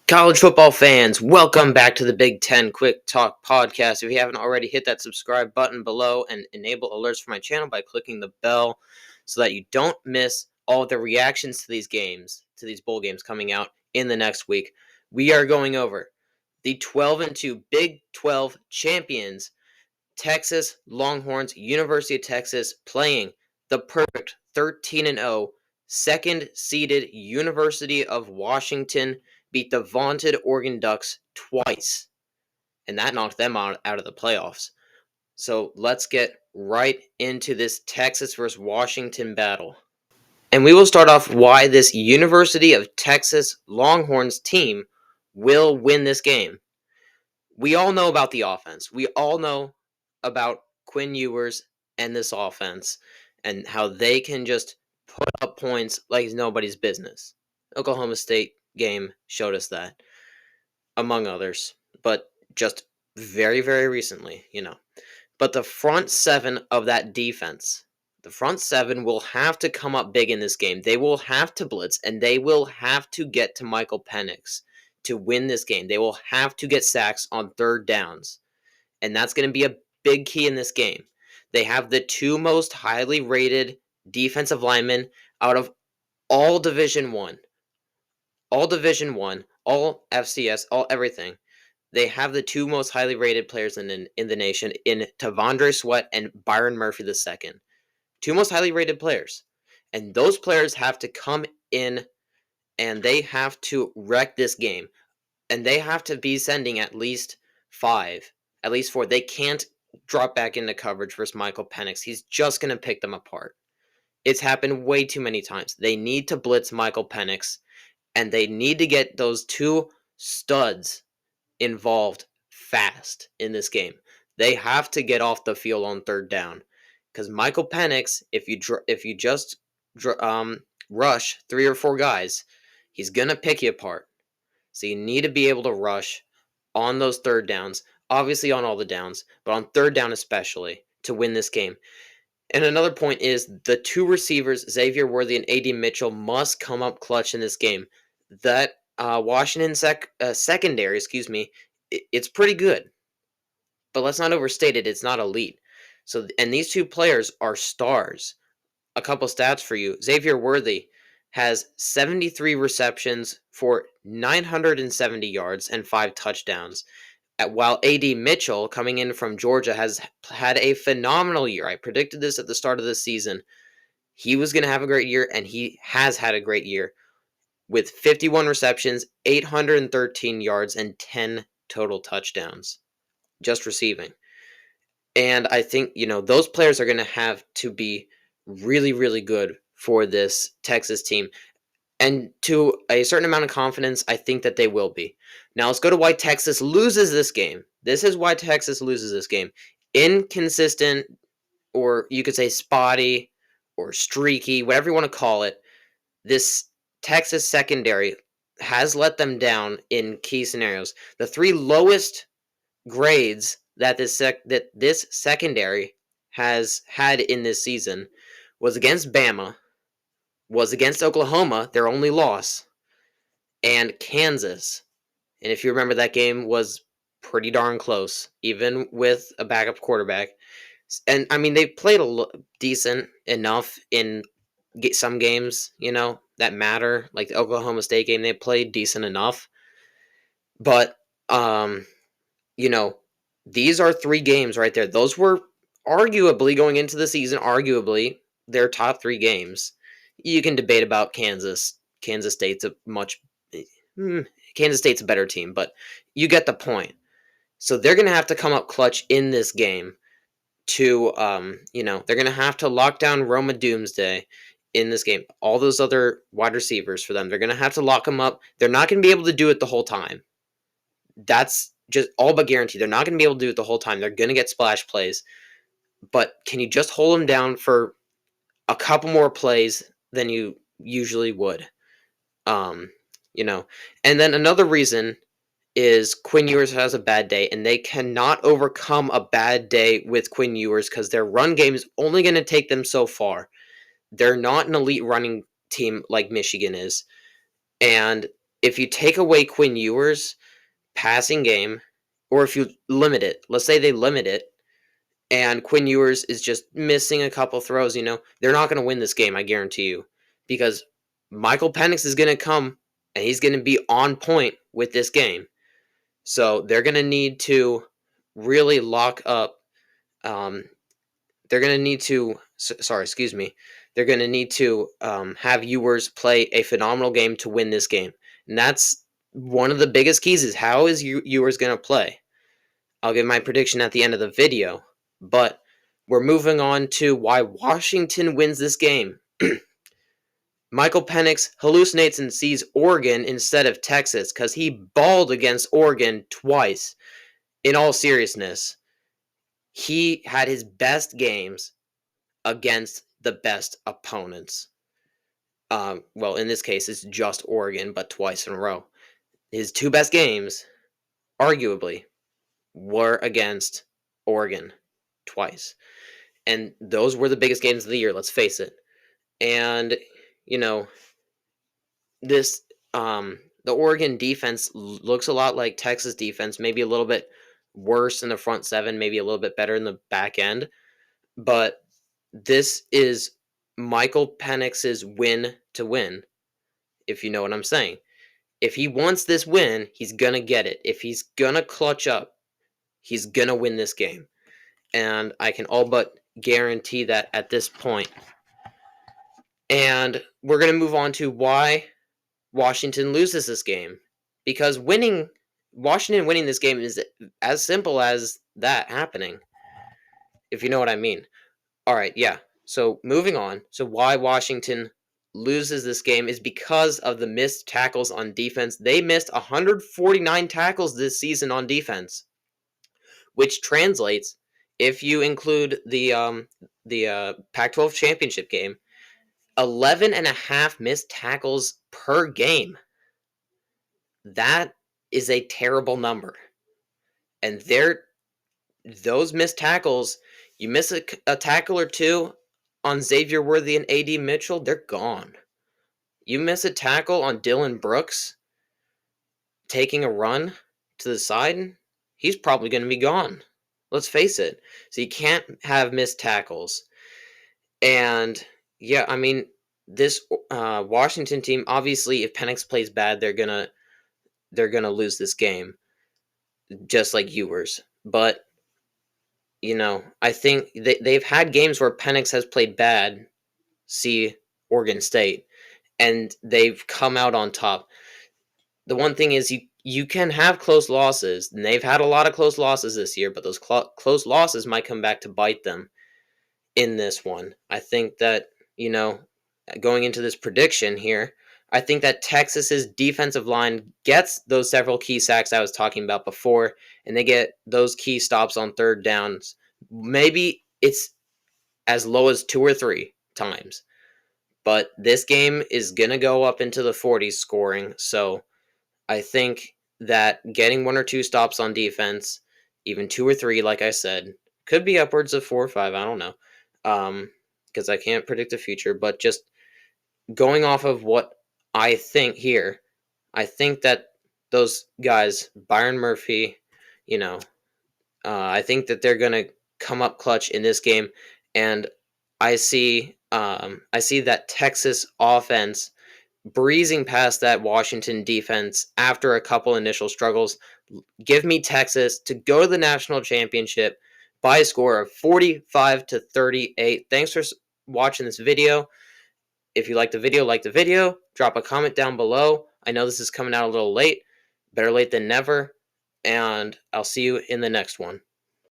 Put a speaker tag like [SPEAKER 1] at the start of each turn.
[SPEAKER 1] College football fans, welcome back to the Big Ten Quick Talk Podcast. If you haven't already, hit that subscribe button below and enable alerts for my channel by clicking the bell so that you don't miss all the reactions to these games, to these bowl games coming out in the next week. We are going over the 12-2 Big 12 champions, Texas Longhorns, University of Texas, playing the perfect 13-0 second-seeded University of Washington. Beat the vaunted Oregon Ducks twice, and that knocked them out of the playoffs. So let's get right into this Texas versus Washington battle. And we will start off why this University of Texas Longhorns team will win this game. We all know about the offense. We all know about Quinn Ewers and this offense and how they can just put up points like it's nobody's business. Oklahoma State game showed us that, among others, but just very, very recently, But the front seven of that defense, the front seven will have to come up big in this game. They will have to blitz, and they will have to get to Michael Penix to win this game. They will have to get sacks on third downs, and that's going to be a big key in this game. They have the two most highly rated defensive linemen out of all Division One, all FCS, all everything. They have the two most highly rated players in the nation in T'Vondre Sweat and Byron Murphy II. Two most highly rated players. And those players have to come in and they have to wreck this game. And they have to be sending at least four. They can't drop back into coverage versus Michael Penix. He's just going to pick them apart. It's happened way too many times. They need to blitz Michael Penix, and they need to get those two studs involved fast in this game. They have to get off the field on third down because Michael Penix, if you just rush 3 or 4 guys, he's gonna pick you apart. So you need to be able to rush on those third downs, obviously on all the downs, but on third down especially to win this game. And another point is the two receivers, Xavier Worthy and A.D. Mitchell, must come up clutch in this game. That Washington secondary, it's pretty good, but let's not overstate it. It's not elite. So, and these two players are stars. A couple stats for you: Xavier Worthy has 73 receptions for 970 yards and 5 touchdowns. While A.D. Mitchell, coming in from Georgia, has had a phenomenal year. I predicted this at the start of the season. He was going to have a great year, and he has had a great year with 51 receptions, 813 yards, and 10 total touchdowns, just receiving. And I think, those players are going to have to be really, really good for this Texas team. And to a certain amount of confidence, I think that they will be. Now let's go to why Texas loses this game. This is why Texas loses this game. Inconsistent, or you could say spotty, or streaky, whatever you want to call it. This Texas secondary has let them down in key scenarios. The 3 lowest grades that this secondary has had in this season was against Bama, was against Oklahoma, their only loss, and Kansas. And if you remember, that game was pretty darn close, even with a backup quarterback. And I mean, they played decent enough in some games, that matter. Like the Oklahoma State game, they played decent enough. But, these are 3 games right there. Those were arguably, going into the season, their top 3 games. You can debate about Kansas. Kansas State's a better team, but you get the point. So they're going to have to come up clutch in this game to, they're going to have to lock down Roma Doomsday in this game. All those other wide receivers for them, they're going to have to lock them up. They're not going to be able to do it the whole time. That's just all but guaranteed. They're not going to be able to do it the whole time. They're going to get splash plays. But can you just hold them down for a couple more plays than you usually would? And then another reason is Quinn Ewers has a bad day, and they cannot overcome a bad day with Quinn Ewers because their run game is only going to take them so far. They're not an elite running team like Michigan is, and if you take away Quinn Ewers' passing game, or if you limit it, let's say they limit it, and Quinn Ewers is just missing a couple throws, they're not going to win this game, I guarantee you, because Michael Penix is going to come and he's going to be on point with this game. So they're going to need to really lock up. They're going to need to. Sorry, excuse me. They're going to need to have Ewers play a phenomenal game to win this game, and that's one of the biggest keys. Is how is Ewers going to play? I'll give my prediction at the end of the video, but we're moving on to why Washington wins this game. Michael Penix hallucinates and sees Oregon instead of Texas because he balled against Oregon twice. In all seriousness, he had his best games against the best opponents. Well, in this case, it's just Oregon, but twice in a row. His two best games, arguably, were against Oregon twice. And those were the biggest games of the year, let's face it. And, this the Oregon defense looks a lot like Texas defense, maybe a little bit worse in the front seven, maybe a little bit better in the back end. But this is Michael Penix's win to win, if you know what I'm saying. If he wants this win, he's going to get it. If he's going to clutch up, he's going to win this game. And I can all but guarantee that at this point. And we're going to move on to why Washington loses this game. Because Washington winning this game is as simple as that happening, if you know what I mean. All right, yeah. So moving on. So why Washington loses this game is because of the missed tackles on defense. They missed 149 tackles this season on defense, which translates, if you include the Pac-12 championship game, 11 and a half missed tackles per game. That is a terrible number. And those missed tackles, you miss a tackle or two on Xavier Worthy and A.D. Mitchell, they're gone. You miss a tackle on Dylan Brooks taking a run to the side, he's probably going to be gone. Let's face it. So you can't have missed tackles. And, yeah, I mean, this Washington team, obviously, if Penix plays bad, they're gonna lose this game, just like Ewers. But, I think they've had games where Penix has played bad, see Oregon State, and they've come out on top. The one thing is you can have close losses, and they've had a lot of close losses this year, but those close losses might come back to bite them in this one. I think that, going into this prediction here, I think that Texas's defensive line gets those several key sacks I was talking about before, and they get those key stops on third downs. Maybe it's as low as 2 or 3 times. But this game is going to go up into the 40s scoring, so I think that getting 1 or 2 stops on defense, even 2 or 3, like I said, could be upwards of 4 or 5, I don't know, because I can't predict the future, but just going off of what I think here, I think that those guys, Byron Murphy, I think that they're going to come up clutch in this game, and I see that Texas offense breezing past that Washington defense after a couple initial struggles. Give me Texas to go to the national championship by a score of 45-38. Thanks for watching this video. If you like the video, drop a comment down below. I know this is coming out a little late. Better late than never. And I'll see you in the next one.